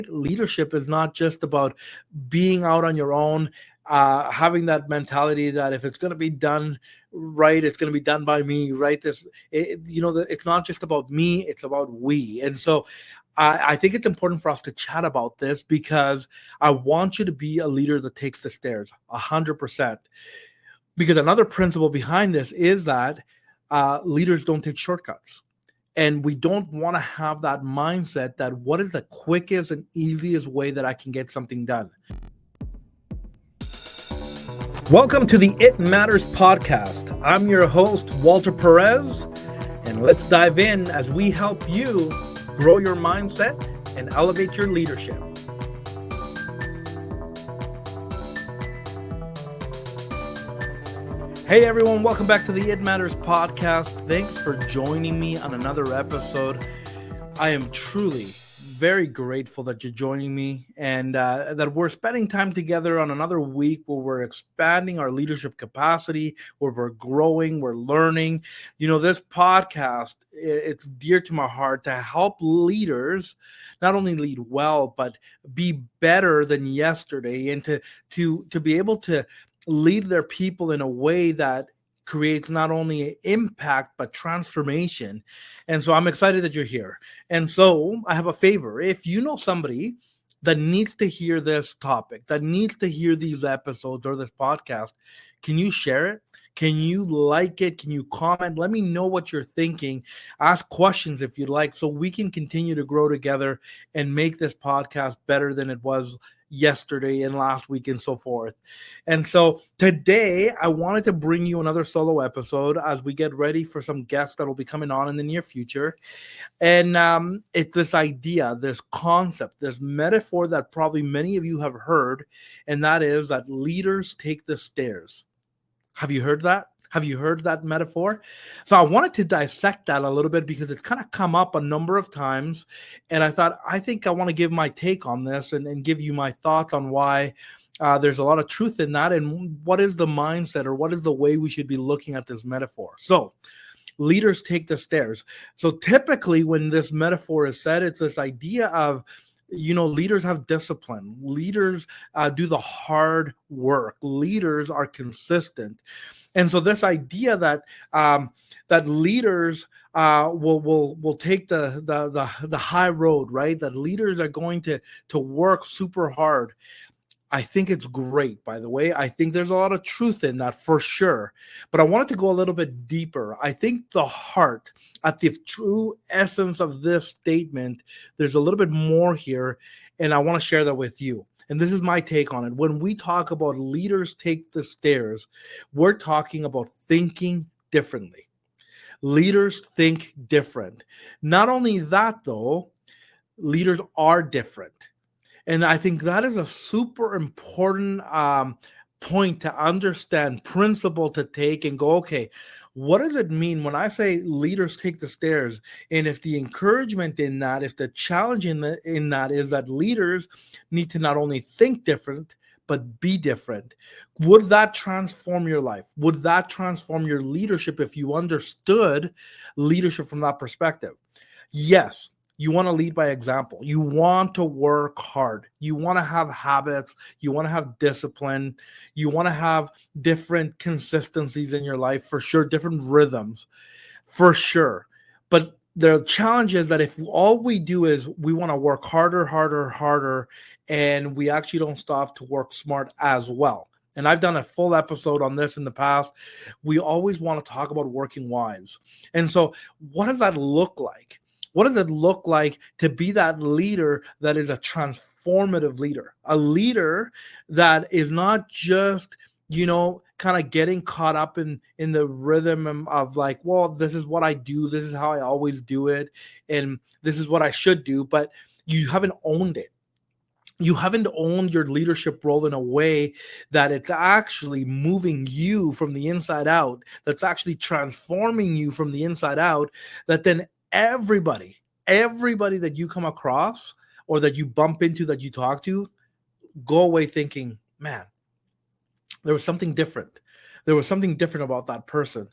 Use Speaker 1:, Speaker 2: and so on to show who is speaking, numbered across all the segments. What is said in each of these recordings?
Speaker 1: Leadership is not just about being out on your own, having that mentality that if it's going to be done right, it's going to be done by me, right? It's not just about me, it's about we. And so I think it's important for us to chat about this because I want you to be a leader that takes the stairs 100%. Because another principle behind this is that leaders don't take shortcuts. And we don't want to have that mindset that what is the quickest and easiest way that I can get something done. Welcome to the It Matters podcast. I'm your host, Walter Perez, and let's dive in as we help you grow your mindset and elevate your leadership. Hey everyone, welcome back to the It Matters podcast. Thanks for joining me on another episode. I am truly very grateful that you're joining me and that we're spending time together on another week where we're expanding our leadership capacity, where we're growing, we're learning. You know, this podcast, it's dear to my heart to help leaders not only lead well, but be better than yesterday and to be able to lead their people in a way that creates not only impact but transformation. And so I'm excited that you're here. And so I have a favor. If you know somebody that needs to hear this topic, that needs to hear these episodes or this podcast, can you share it? Can you like it? Can you comment? Let me know what you're thinking. Ask questions if you'd like so we can continue to grow together and make this podcast better than it was yesterday and last week and so forth. And so today I wanted to bring you another solo episode as we get ready for some guests that will be coming on in the near future. And it's this idea, this concept, this metaphor that probably many of you have heard, and that is that leaders take the stairs. Have you heard that? Have you heard that metaphor? So I wanted to dissect that a little bit because it's kind of come up a number of times. And I think I want to give my take on this and give you my thoughts on why there's a lot of truth in that and what is the mindset or what is the way we should be looking at this metaphor. So leaders take the stairs. So typically when this metaphor is said, it's this idea of, you know, leaders have discipline. Leaders do the hard work. Leaders are consistent. And so this idea that that leaders will take the high road, right? That leaders are going to work super hard. I think it's great, by the way. I think there's a lot of truth in that for sure. But I wanted to go a little bit deeper. I think the heart, at the true essence of this statement, there's a little bit more here, and I want to share that with you. And this is my take on it. When we talk about leaders take the stairs, we're talking about thinking differently. Leaders think different. Not only that, though, leaders are different. And I think that is a super important point to understand, principle to take and go, okay, what does it mean when I say leaders take the stairs? And if the encouragement in that, if the challenge in that is that leaders need to not only think different, but be different, would that transform your life? Would that transform your leadership if you understood leadership from that perspective? Yes. You want to lead by example. You want to work hard. You want to have habits. You want to have discipline. You want to have different consistencies in your life, for sure, different rhythms, for sure. But the challenge is that if all we do is we want to work harder, and we actually don't stop to work smart as well. And I've done a full episode on this in the past. We always want to talk about working wise. And so what does that look like? What does it look like to be that leader that is a transformative leader? A leader that is not just, you know, kind of getting caught up in the rhythm of like, well, this is what I do. This is how I always do it. And this is what I should do. But you haven't owned it. You haven't owned your leadership role in a way that it's actually moving you from the inside out, that's actually transforming you from the inside out, that then everybody that you come across or that you bump into, that you talk to, go away thinking, man, there was something different. There was something different about that person.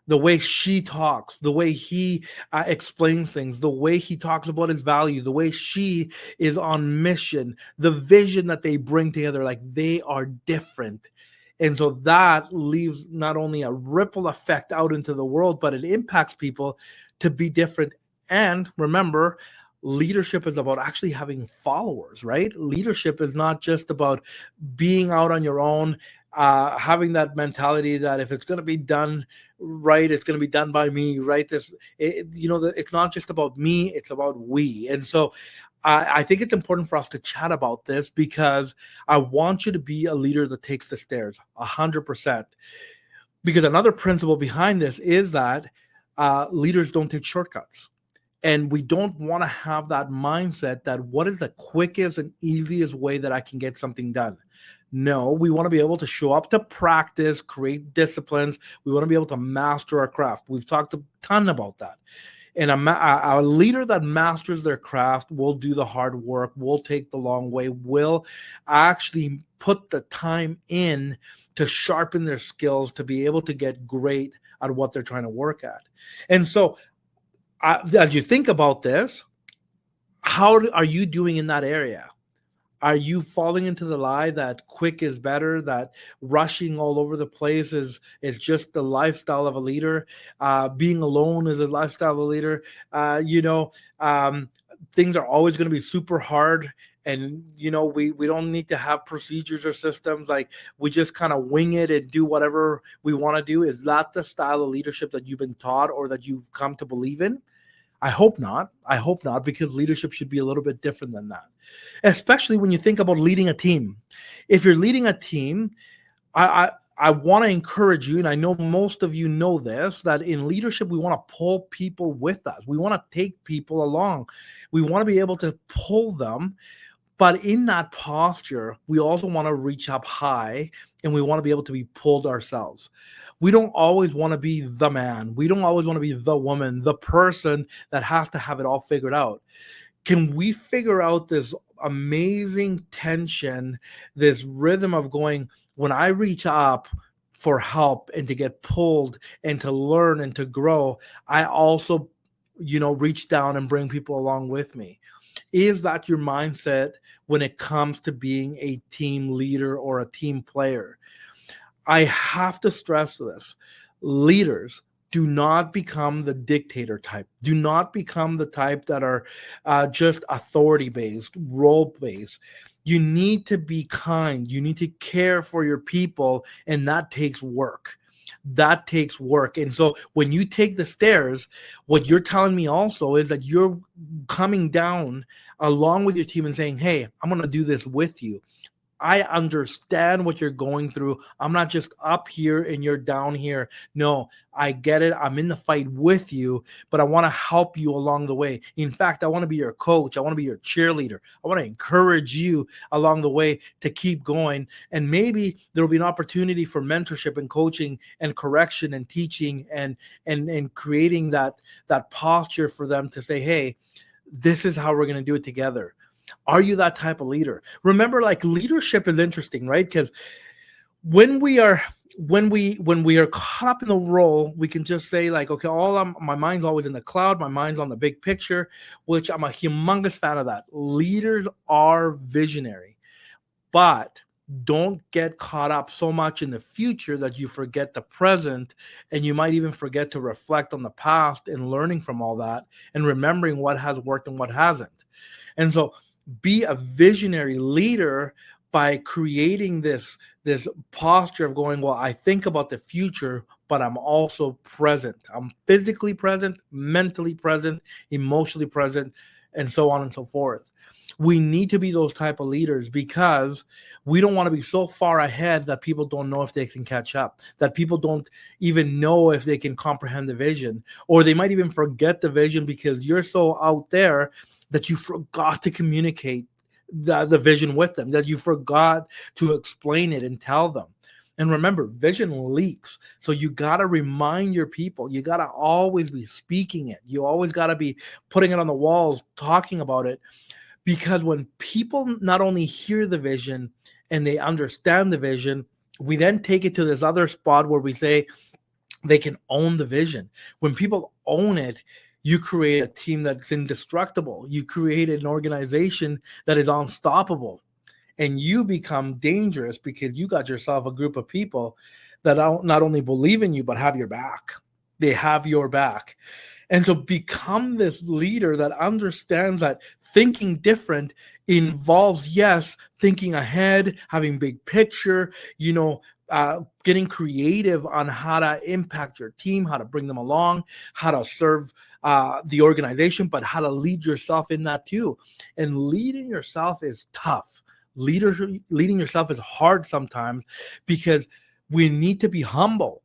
Speaker 1: the way she talks, the way he explains things, the way he talks about his value, the way she is on mission, the vision that they bring together, like they are different. And so that leaves not only a ripple effect out into the world, but it impacts people to be different. And remember, leadership is about actually having followers, right? Leadership is not just about being out on your own, having that mentality that if it's going to be done right, it's going to be done by me, right? It's not just about me, it's about we. And so I think it's important for us to chat about this because I want you to be a leader that takes the stairs 100%. Because another principle behind this is that leaders don't take shortcuts. And we don't want to have that mindset that what is the quickest and easiest way that I can get something done? No, we want to be able to show up to practice, create disciplines. We want to be able to master our craft. We've talked a ton about that. And a leader that masters their craft will do the hard work, will take the long way, will actually put the time in to sharpen their skills, to be able to get great at what they're trying to work at. And so as you think about this, how are you doing in that area? Are you falling into the lie that quick is better, that rushing all over the place is just the lifestyle of a leader? Being alone is a lifestyle of a leader. Things are always going to be super hard. And, we don't need to have procedures or systems. Like we just kind of wing it and do whatever we want to do. Is that the style of leadership that you've been taught or that you've come to believe in? I hope not. I hope not, because leadership should be a little bit different than that, especially when you think about leading a team. If you're leading a team, I want to encourage you, and I know most of you know this, that in leadership, we want to pull people with us. We want to take people along. We want to be able to pull them. But in that posture, we also want to reach up high, and we want to be able to be pulled ourselves. We don't always want to be the man. We don't always want to be the woman, the person that has to have it all figured out. Can we figure out this amazing tension, this rhythm of going, when I reach up for help and to get pulled and to learn and to grow, I also, reach down and bring people along with me? Is that your mindset when it comes to being a team leader or a team player? I have to stress this. Leaders, do not become the dictator type. Do not become the type that are just authority-based, role-based. You need to be kind. You need to care for your people, and that takes work. That takes work. And so when you take the stairs, what you're telling me also is that you're coming down along with your team and saying, hey, I'm going to do this with you. I understand what you're going through. I'm not just up here and you're down here. No, I get it. I'm in the fight with you, but I want to help you along the way. In fact, I want to be your coach. I want to be your cheerleader. I want to encourage you along the way to keep going. And maybe there'll be an opportunity for mentorship and coaching and correction and teaching and creating that posture for them to say, hey, this is how we're going to do it together. Are you that type of leader? Remember, like, leadership is interesting, right? Because when we are caught up in the role, we can just say like, okay, my mind's always in the cloud. My mind's on the big picture, which I'm a humongous fan of that. Leaders are visionary, but don't get caught up so much in the future that you forget the present, and you might even forget to reflect on the past and learning from all that and remembering what has worked and what hasn't. And so be a visionary leader by creating this posture of going, well, I think about the future, but I'm also present. I'm physically present, mentally present, emotionally present, and so on and so forth. We need to be those type of leaders because we don't want to be so far ahead that people don't know if they can catch up, that people don't even know if they can comprehend the vision, or they might even forget the vision because you're so out there that you forgot to communicate the vision with them, that you forgot to explain it and tell them. And remember, vision leaks. So you got to remind your people. You got to always be speaking it. You always got to be putting it on the walls, talking about it. Because when people not only hear the vision and they understand the vision, we then take it to this other spot where we say, They can own the vision. When people own it, you create a team that's indestructible. You create an organization that is unstoppable, and you become dangerous because you got yourself a group of people that not only believe in you, but have your back. They have your back. And so become this leader that understands that thinking different involves, yes, thinking ahead, having big picture, getting creative on how to impact your team, how to bring them along, how to serve the organization, but how to lead yourself in that too. And leading yourself is tough. Leading yourself is hard sometimes because we need to be humble.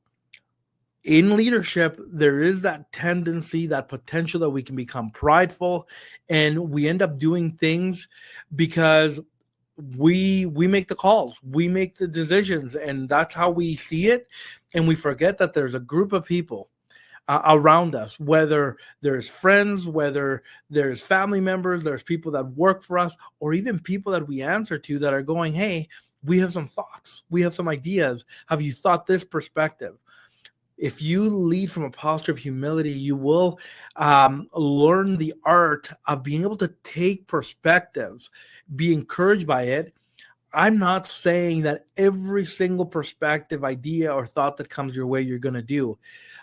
Speaker 1: In leadership, there is that tendency, that potential that we can become prideful, and we end up doing things because we make the calls, we make the decisions, and that's how we see it. And we forget that there's a group of people around us, whether there's friends, whether there's family members, there's people that work for us, or even people that we answer to that are going, hey, we have some thoughts, we have some ideas. Have you thought this perspective? If you lead from a posture of humility, you will learn the art of being able to take perspectives, be encouraged by it. I'm not saying that every single perspective, idea, or thought that comes your way, you're going to do,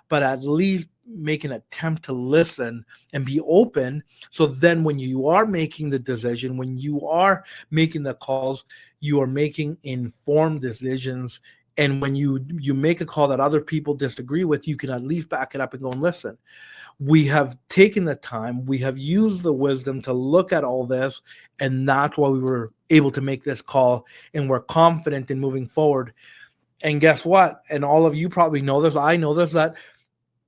Speaker 1: but at least make an attempt to listen and be open. So then when you are making the decision, when you are making the calls, you are making informed decisions. And when you make a call that other people disagree with, you can at least back it up and go and listen. We have taken the time, we have used the wisdom to look at all this, and that's why we were able to make this call, and we're confident in moving forward. And guess what? And all of you probably know this, I know this, that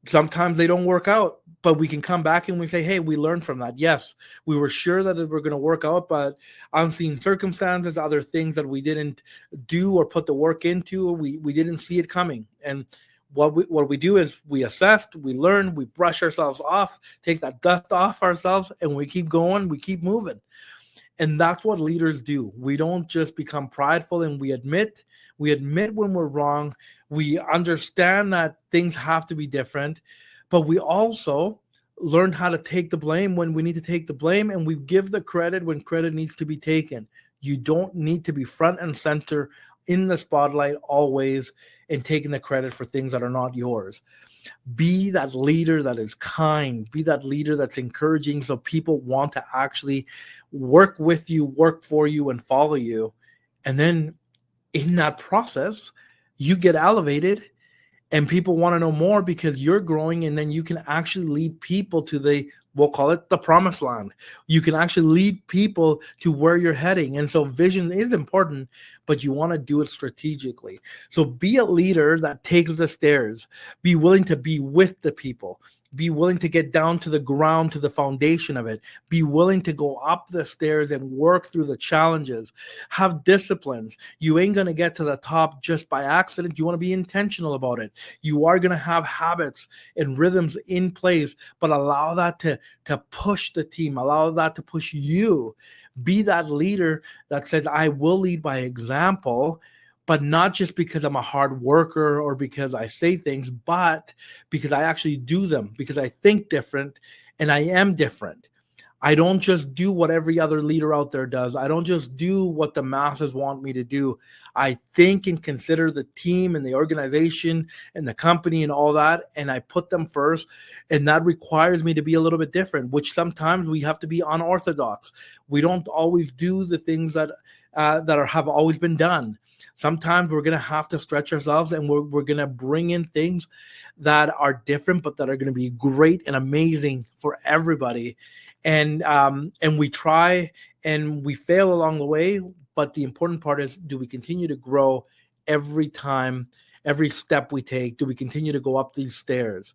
Speaker 1: sometimes they don't work out, but we can come back and we say, hey, we learned from that. Yes, we were sure that it were going to work out, but unseen circumstances, other things that we didn't do or put the work into, we didn't see it coming. And what we do is we assessed, we learn, we brush ourselves off, take that dust off ourselves, and we keep going, we keep moving. And that's what leaders do. We don't just become prideful, and we admit when we're wrong. We understand that things have to be different, but we also learn how to take the blame when we need to take the blame, and we give the credit when credit needs to be taken. You don't need to be front and center in the spotlight always and taking the credit for things that are not yours. Be that leader that is kind. Be that leader that's encouraging, so people want to actually work with you, work for you, and follow you. And then in that process, you get elevated and people want to know more because you're growing, and then you can actually lead people to we'll call it the promised land. You can actually lead people to where you're heading. And so vision is important, but you want to do it strategically. So be a leader that takes the stairs. Be willing to be with the people. Be willing to get down to the ground, to the foundation of it. Be willing to go up the stairs and work through the challenges. Have disciplines. You ain't going to get to the top just by accident. You want to be intentional about it. You are going to have habits and rhythms in place, but allow that to push the team. Allow that to push you. Be that leader that says, I will lead by example, but not just because I'm a hard worker or because I say things, but because I actually do them, because I think different and I am different. I don't just do what every other leader out there does. I don't just do what the masses want me to do. I think and consider the team and the organization and the company and all that, and I put them first. And that requires me to be a little bit different, which sometimes we have to be unorthodox. We don't always do the things that have always been done. Sometimes we're going to have to stretch ourselves, and we're going to bring in things that are different, but that are going to be great and amazing for everybody. And we try and we fail along the way. But the important part is, do we continue to grow every time, every step we take? Do we continue to go up these stairs?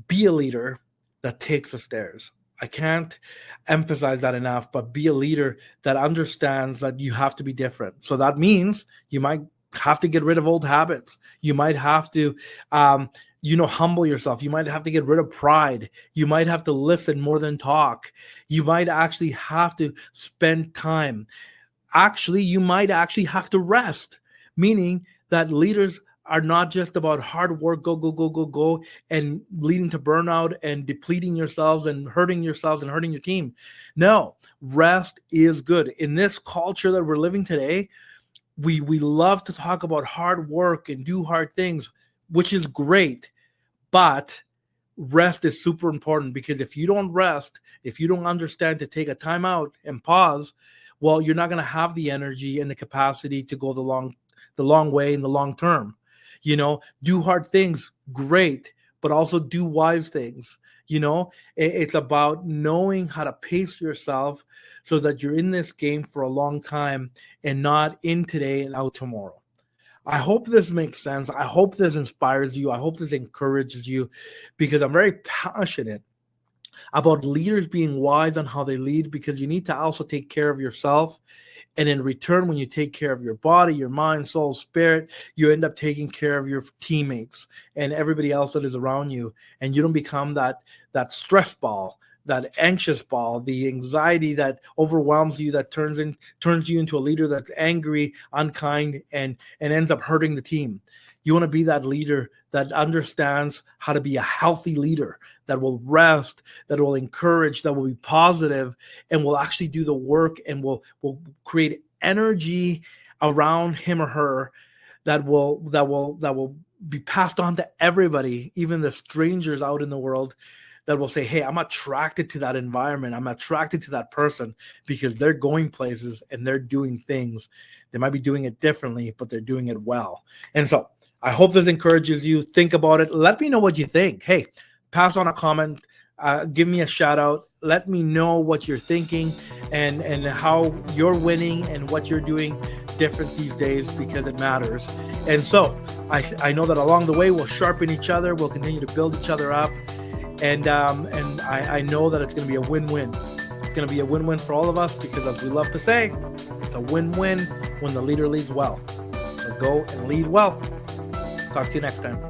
Speaker 1: Be a leader that takes the stairs. I can't emphasize that enough, but be a leader that understands that you have to be different. So that means you might have to get rid of old habits. You might have to, humble yourself. You might have to get rid of pride. You might have to listen more than talk. You might actually have to spend time. Actually, you might actually have to rest, meaning that leaders are not just about hard work, go, go, go, go, go, and leading to burnout and depleting yourselves and hurting yourselves and hurting your team. No, rest is good. In this culture that we're living today, we love to talk about hard work and do hard things, which is great, but rest is super important, because if you don't rest, if you don't understand to take a time out and pause, well, you're not going to have the energy and the capacity to go the long way in the long term. Do hard things, great, but also do wise things. It's about knowing how to pace yourself so that you're in this game for a long time and not in today and out tomorrow. I hope this makes sense. I hope this inspires you. I hope this encourages you, because I'm very passionate about leaders being wise on how they lead, because you need to also take care of yourself. And in return, when you take care of your body, your mind, soul, spirit, you end up taking care of your teammates and everybody else that is around you. And you don't become that stress ball, that anxious ball, the anxiety that overwhelms you, that turns you into a leader that's angry, unkind, and ends up hurting the team. You want to be that leader that understands how to be a healthy leader, that will rest, that will encourage, that will be positive, and will actually do the work, and will create energy around him or her that will be passed on to everybody, even the strangers out in the world, that will say, hey, I'm attracted to that environment. I'm attracted to that person because they're going places and they're doing things. They might be doing it differently, but they're doing it well. And so I hope this encourages you. Think about it. Let me know what you think. Hey, pass on a comment. Give me a shout out. Let me know what you're thinking and how you're winning and what you're doing different these days, because it matters. And so I know that along the way, we'll sharpen each other. We'll continue to build each other up. And I know that it's going to be a win-win. It's going to be a win-win for all of us, because as we love to say, it's a win-win when the leader leads well. So go and lead well. Talk to you next time.